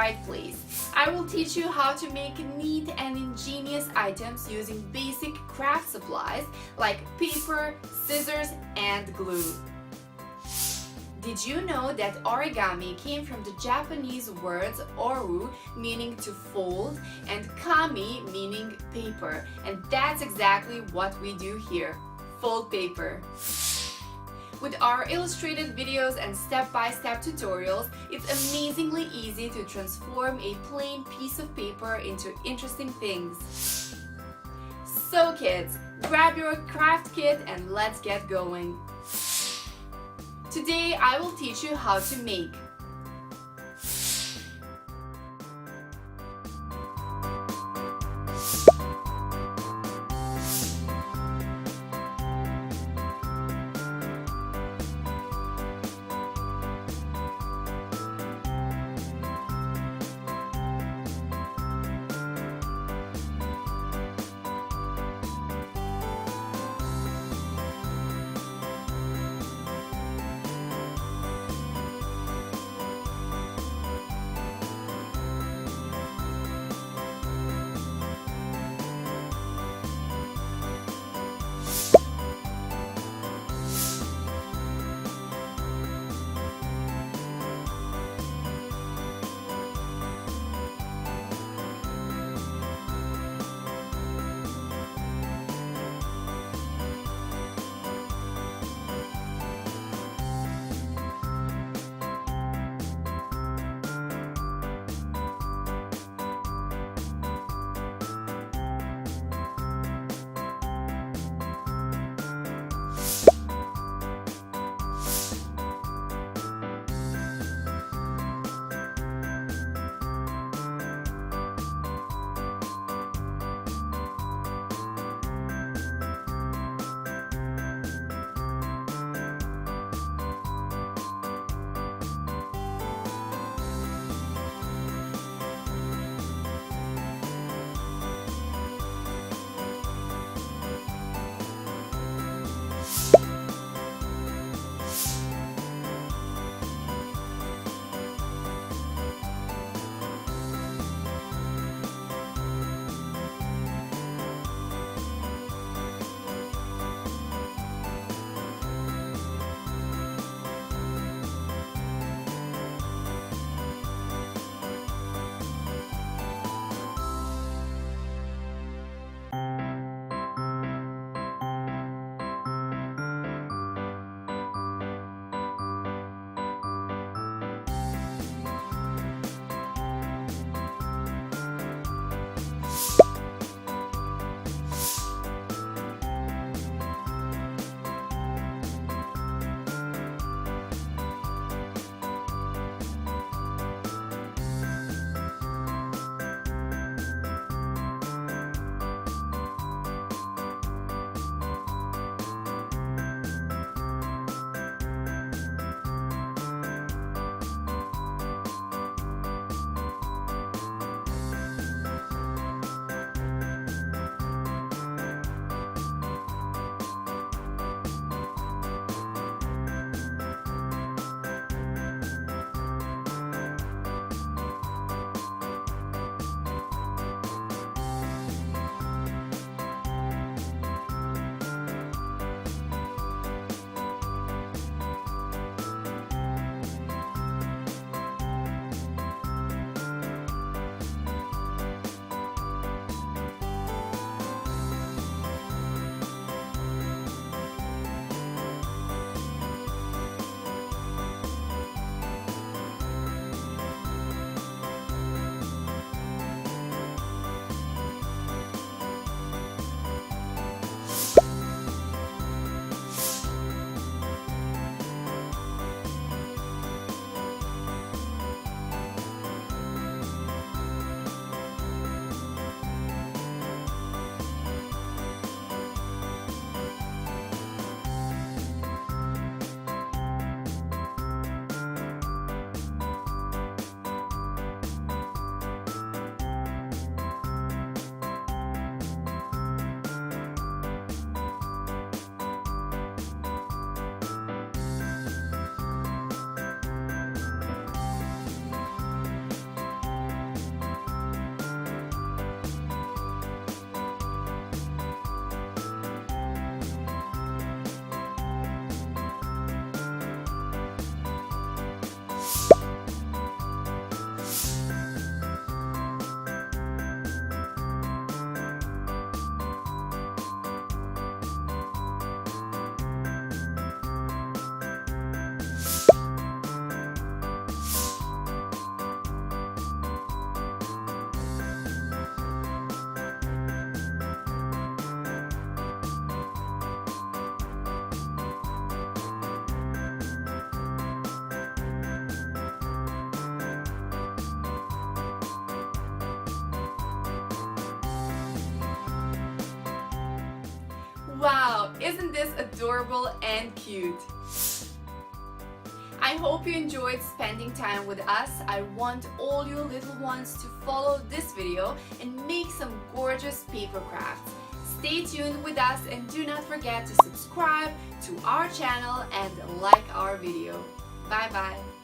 right place. I will teach you how to make neat and ingenious items using basic craft supplies like paper, scissors, and glue. Did you know that origami came from the Japanese words oru, meaning to fold, and kami, meaning paper? And that's exactly what we do here, fold paper. With our illustrated videos and step-by-step tutorials, it's amazingly easy to transform a plain piece of paper into interesting things. So kids, grab your craft kit and let's get going. Today I will teach you how to make. Wow, isn't this adorable and cute? I hope you enjoyed spending time with us. I want all your little ones to follow this video and make some gorgeous paper crafts. Stay tuned with us and do not forget to subscribe to our channel and like our video. Bye bye.